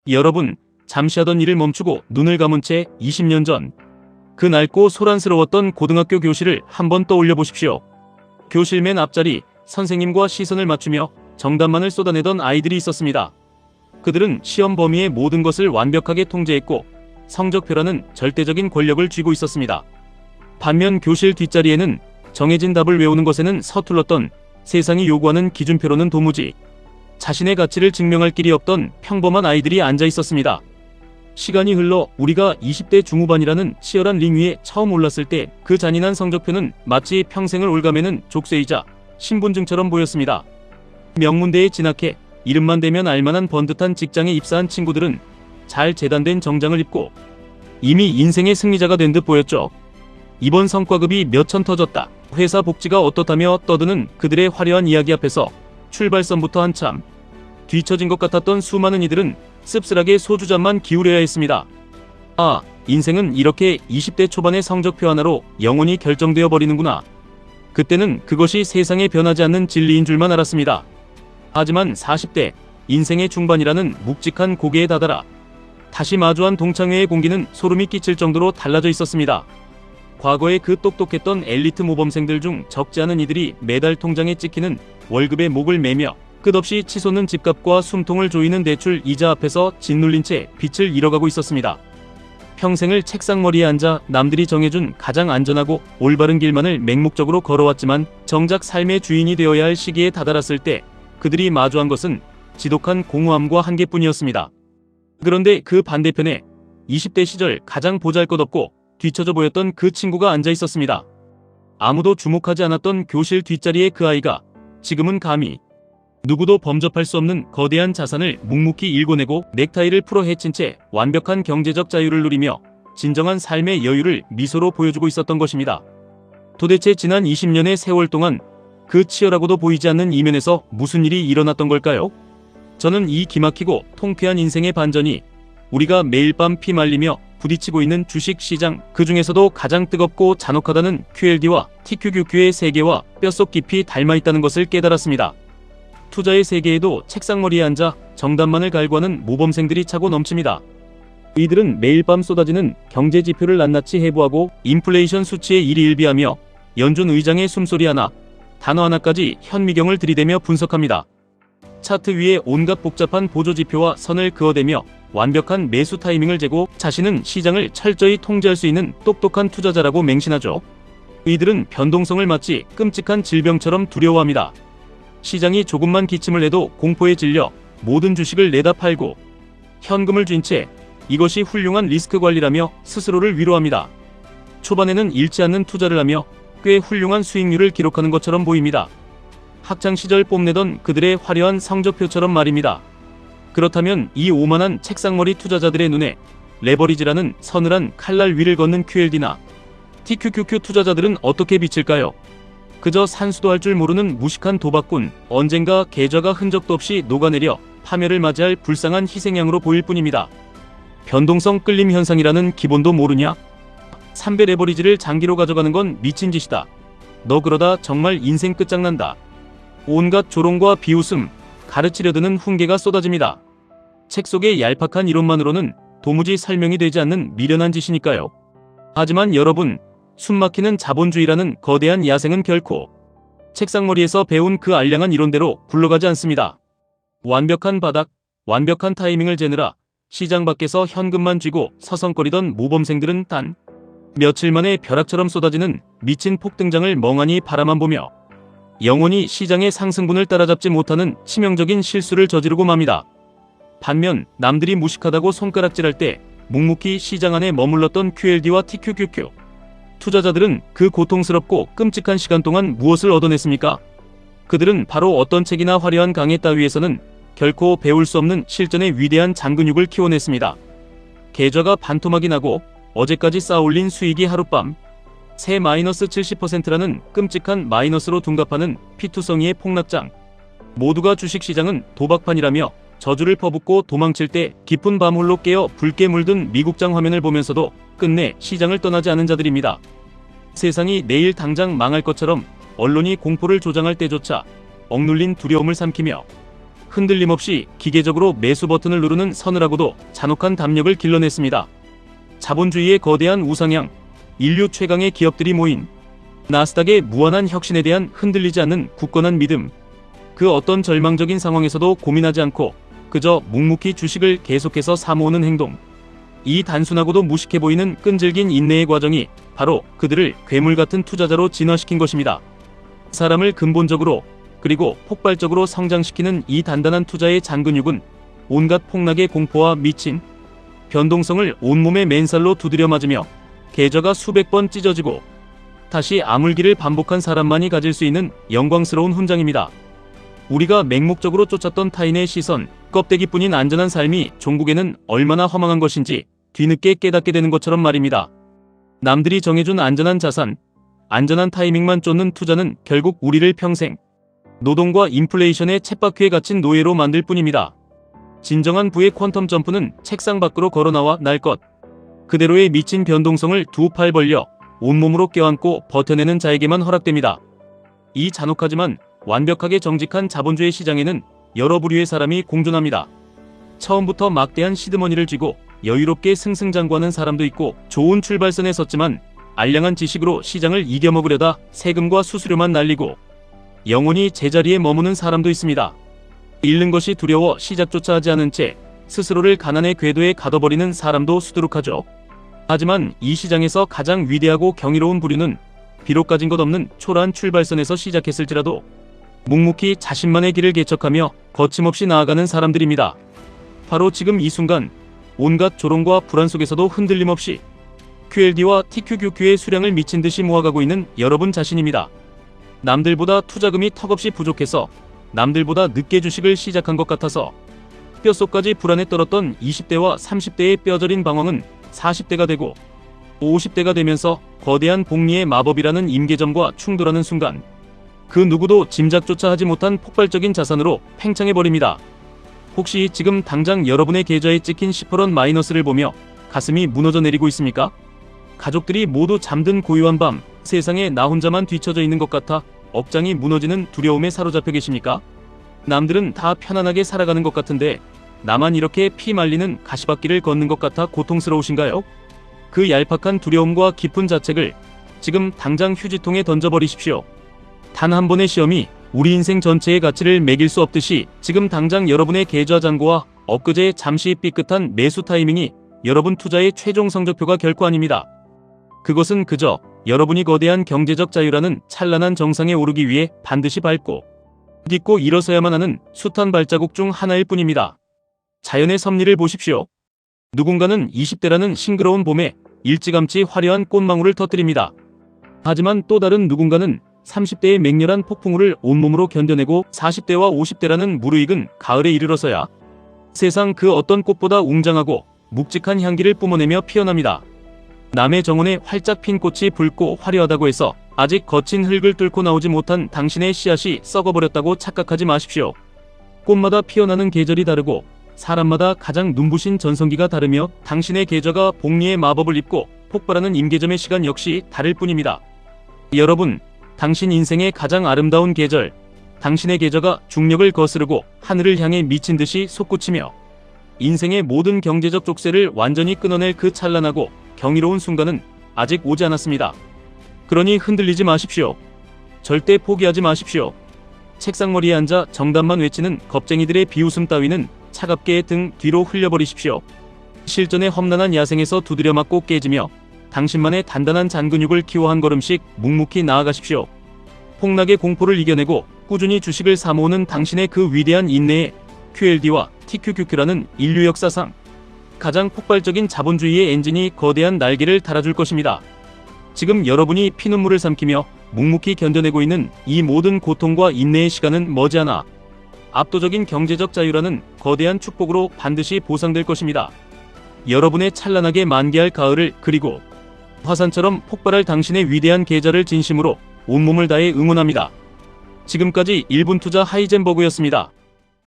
여러분, 잠시 하던 일을 멈추고 눈을 감은 채 20년 전 그 낡고 소란스러웠던 고등학교 교실을 한번 떠올려 보십시오. 교실 맨 앞자리 선생님과 시선을 맞추며 정답만을 쏟아내던 아이들이 있었습니다. 그들은 시험 범위의 모든 것을 완벽하게 통제했고 성적표라는 절대적인 권력을 쥐고 있었습니다. 반면 교실 뒷자리에는 정해진 답을 외우는 것에는 서툴렀던, 세상이 요구하는 기준표로는 도무지 자신의 가치를 증명할 길이 없던 평범한 아이들이 앉아 있었습니다. 시간이 흘러 우리가 20대 중후반이라는 치열한 링 위에 처음 올랐을 때 그 잔인한 성적표는 마치 평생을 올가매는 족쇄이자 신분증처럼 보였습니다. 명문대에 진학해 이름만 대면 알만한 번듯한 직장에 입사한 친구들은 잘 재단된 정장을 입고 이미 인생의 승리자가 된 듯 보였죠. 이번 성과급이 몇천 터졌다, 회사 복지가 어떻다며 떠드는 그들의 화려한 이야기 앞에서 출발선부터 한참 뒤처진 것 같았던 수많은 이들은 씁쓸하게 소주잔만 기울여야 했습니다. 아, 인생은 이렇게 20대 초반의 성적표 하나로 영원히 결정되어 버리는구나. 그때는 그것이 세상에 변하지 않는 진리인 줄만 알았습니다. 하지만 40대, 인생의 중반이라는 묵직한 고개에 다다라 다시 마주한 동창회의 공기는 소름이 끼칠 정도로 달라져 있었습니다. 과거에 그 똑똑했던 엘리트 모범생들 중 적지 않은 이들이 매달 통장에 찍히는 월급에 목을 매며 끝없이 치솟는 집값과 숨통을 조이는 대출 이자 앞에서 짓눌린 채 빚을 잃어가고 있었습니다. 평생을 책상머리에 앉아 남들이 정해준 가장 안전하고 올바른 길만을 맹목적으로 걸어왔지만 정작 삶의 주인이 되어야 할 시기에 다다랐을 때 그들이 마주한 것은 지독한 공허함과 한계뿐이었습니다. 그런데 그 반대편에 20대 시절 가장 보잘것없고 뒤처져 보였던 그 친구가 앉아 있었습니다. 아무도 주목하지 않았던 교실 뒷자리의 그 아이가 지금은 감히 누구도 범접할 수 없는 거대한 자산을 묵묵히 일궈내고 넥타이를 풀어 헤친 채 완벽한 경제적 자유를 누리며 진정한 삶의 여유를 미소로 보여주고 있었던 것입니다. 도대체 지난 20년의 세월 동안 그 치열하고도 보이지 않는 이면에서 무슨 일이 일어났던 걸까요? 저는 이 기막히고 통쾌한 인생의 반전이 우리가 매일 밤 피말리며 부딪히고 있는 주식시장, 그 중에서도 가장 뜨겁고 잔혹하다는 QLD와 TQQQ의 세계와 뼛속 깊이 닮아있다는 것을 깨달았습니다. 투자의 세계에도 책상머리에 앉아 정답만을 갈구하는 모범생들이 차고 넘칩니다. 이들은 매일 밤 쏟아지는 경제지표를 낱낱이 해부하고 인플레이션 수치에 일희일비하며 연준 의장의 숨소리 하나, 단어 하나까지 현미경을 들이대며 분석합니다. 차트 위에 온갖 복잡한 보조지표와 선을 그어대며 완벽한 매수 타이밍을 재고 자신은 시장을 철저히 통제할 수 있는 똑똑한 투자자라고 맹신하죠. 이들은 변동성을 마치 끔찍한 질병처럼 두려워합니다. 시장이 조금만 기침을 해도 공포에 질려 모든 주식을 내다 팔고 현금을 쥔 채 이것이 훌륭한 리스크 관리라며 스스로를 위로합니다. 초반에는 잃지 않는 투자를 하며 꽤 훌륭한 수익률을 기록하는 것처럼 보입니다. 학창시절 뽐내던 그들의 화려한 성적표처럼 말입니다. 그렇다면 이 오만한 책상머리 투자자들의 눈에 레버리지라는 서늘한 칼날 위를 걷는 QLD나 TQQQ 투자자들은 어떻게 비칠까요? 그저 산수도 할 줄 모르는 무식한 도박꾼, 언젠가 계좌가 흔적도 없이 녹아내려 파멸을 맞이할 불쌍한 희생양으로 보일 뿐입니다. 변동성 끌림 현상이라는 기본도 모르냐? 3배 레버리지를 장기로 가져가는 건 미친 짓이다. 너 그러다 정말 인생 끝장난다. 온갖 조롱과 비웃음, 가르치려 드는 훈계가 쏟아집니다. 책 속의 얄팍한 이론만으로는 도무지 설명이 되지 않는 미련한 짓이니까요. 하지만 여러분, 숨막히는 자본주의라는 거대한 야생은 결코 책상머리에서 배운 그 알량한 이론대로 굴러가지 않습니다. 완벽한 바닥, 완벽한 타이밍을 재느라 시장 밖에서 현금만 쥐고 서성거리던 모범생들은 단 며칠 만에 벼락처럼 쏟아지는 미친 폭등장을 멍하니 바라만 보며 영원히 시장의 상승분을 따라잡지 못하는 치명적인 실수를 저지르고 맙니다. 반면 남들이 무식하다고 손가락질할 때 묵묵히 시장 안에 머물렀던 QLD와 TQQQ 투자자들은 그 고통스럽고 끔찍한 시간 동안 무엇을 얻어냈습니까? 그들은 바로 어떤 책이나 화려한 강의 따위에서는 결코 배울 수 없는 실전의 위대한 장근육을 키워냈습니다. 계좌가 반토막이 나고 어제까지 쌓아올린 수익이 하룻밤 새 마이너스 70%라는 끔찍한 마이너스로 둔갑하는 피투성이의 폭락장. 모두가 주식시장은 도박판이라며 저주를 퍼붓고 도망칠 때 깊은 밤홀로 깨어 붉게 물든 미국장 화면을 보면서도 끝내 시장을 떠나지 않은 자들입니다. 세상이 내일 당장 망할 것처럼 언론이 공포를 조장할 때조차 억눌린 두려움을 삼키며 흔들림 없이 기계적으로 매수 버튼을 누르는 서늘하고도 잔혹한 담력을 길러냈습니다. 자본주의의 거대한 우상향, 인류 최강의 기업들이 모인 나스닥의 무한한 혁신에 대한 흔들리지 않는 굳건한 믿음. 그 어떤 절망적인 상황에서도 고민하지 않고 그저 묵묵히 주식을 계속해서 사모으는 행동. 이 단순하고도 무식해 보이는 끈질긴 인내의 과정이 바로 그들을 괴물 같은 투자자로 진화시킨 것입니다. 사람을 근본적으로 그리고 폭발적으로 성장시키는 이 단단한 투자의 잔근육은 온갖 폭락의 공포와 미친 변동성을 온몸의 맨살로 두드려 맞으며 계좌가 수백 번 찢어지고 다시 아물기를 반복한 사람만이 가질 수 있는 영광스러운 훈장입니다. 우리가 맹목적으로 쫓았던 타인의 시선, 껍데기뿐인 안전한 삶이 종국에는 얼마나 허망한 것인지 뒤늦게 깨닫게 되는 것처럼 말입니다. 남들이 정해준 안전한 자산, 안전한 타이밍만 쫓는 투자는 결국 우리를 평생 노동과 인플레이션의 쳇바퀴에 갇힌 노예로 만들 뿐입니다. 진정한 부의 퀀텀 점프는 책상 밖으로 걸어나와 날 것 그대로의 미친 변동성을 두 팔 벌려 온몸으로 껴안고 버텨내는 자에게만 허락됩니다. 이 잔혹하지만 완벽하게 정직한 자본주의 시장에는 여러 부류의 사람이 공존합니다. 처음부터 막대한 시드머니를 쥐고 여유롭게 승승장구하는 사람도 있고, 좋은 출발선에 섰지만 알량한 지식으로 시장을 이겨먹으려다 세금과 수수료만 날리고 영원히 제자리에 머무는 사람도 있습니다. 잃는 것이 두려워 시작조차 하지 않은 채 스스로를 가난의 궤도에 가둬버리는 사람도 수두룩하죠. 하지만 이 시장에서 가장 위대하고 경이로운 부류는 비록 가진 것 없는 초라한 출발선에서 시작했을지라도 묵묵히 자신만의 길을 개척하며 거침없이 나아가는 사람들입니다. 바로 지금 이 순간 온갖 조롱과 불안 속에서도 흔들림 없이 QLD와 TQQQ의 수량을 미친 듯이 모아가고 있는 여러분 자신입니다. 남들보다 투자금이 턱없이 부족해서, 남들보다 늦게 주식을 시작한 것 같아서 뼛속까지 불안에 떨었던 20대와 30대의 뼈저린 방황은 40대가 되고 50대가 되면서 거대한 복리의 마법이라는 임계점과 충돌하는 순간 그 누구도 짐작조차 하지 못한 폭발적인 자산으로 팽창해버립니다. 혹시 지금 당장 여러분의 계좌에 찍힌 10% 마이너스를 보며 가슴이 무너져 내리고 있습니까? 가족들이 모두 잠든 고요한 밤, 세상에 나 혼자만 뒤처져 있는 것 같아 억장이 무너지는 두려움에 사로잡혀 계십니까? 남들은 다 편안하게 살아가는 것 같은데 나만 이렇게 피 말리는 가시밭길을 걷는 것 같아 고통스러우신가요? 그 얄팍한 두려움과 깊은 자책을 지금 당장 휴지통에 던져버리십시오. 단 한 번의 시험이 우리 인생 전체의 가치를 매길 수 없듯이 지금 당장 여러분의 계좌 잔고와 엊그제 잠시 삐끗한 매수 타이밍이 여러분 투자의 최종 성적표가 결코 아닙니다. 그것은 그저 여러분이 거대한 경제적 자유라는 찬란한 정상에 오르기 위해 반드시 밟고 딛고 일어서야만 하는 숱한 발자국 중 하나일 뿐입니다. 자연의 섭리를 보십시오. 누군가는 20대라는 싱그러운 봄에 일찌감치 화려한 꽃망울을 터뜨립니다. 하지만 또 다른 누군가는 30대의 맹렬한 폭풍우를 온몸으로 견뎌내고 40대와 50대라는 무르익은 가을에 이르러서야 세상 그 어떤 꽃보다 웅장하고 묵직한 향기를 뿜어내며 피어납니다. 남의 정원에 활짝 핀 꽃이 붉고 화려하다고 해서 아직 거친 흙을 뚫고 나오지 못한 당신의 씨앗이 썩어버렸다고 착각하지 마십시오. 꽃마다 피어나는 계절이 다르고 사람마다 가장 눈부신 전성기가 다르며 당신의 계좌가 복리의 마법을 입고 폭발하는 임계점의 시간 역시 다를 뿐입니다. 여러분, 당신 인생의 가장 아름다운 계절, 당신의 계좌가 중력을 거스르고 하늘을 향해 미친 듯이 솟구치며 인생의 모든 경제적 족쇄를 완전히 끊어낼 그 찬란하고 경이로운 순간은 아직 오지 않았습니다. 그러니 흔들리지 마십시오. 절대 포기하지 마십시오. 책상머리에 앉아 정답만 외치는 겁쟁이들의 비웃음 따위는 차갑게 등 뒤로 흘려버리십시오. 실전의 험난한 야생에서 두드려 맞고 깨지며 당신만의 단단한 잔근육을 키워 한 걸음씩 묵묵히 나아가십시오. 폭락의 공포를 이겨내고 꾸준히 주식을 사모으는 당신의 그 위대한 인내에 QLD와 TQQQ라는 인류 역사상 가장 폭발적인 자본주의의 엔진이 거대한 날개를 달아줄 것입니다. 지금 여러분이 피눈물을 삼키며 묵묵히 견뎌내고 있는 이 모든 고통과 인내의 시간은 머지않아 압도적인 경제적 자유라는 거대한 축복으로 반드시 보상될 것입니다. 여러분의 찬란하게 만개할 가을을, 그리고 화산처럼 폭발할 당신의 위대한 계좌를 진심으로 온몸을 다해 응원합니다. 지금까지 1분 투자 하이젠버그였습니다.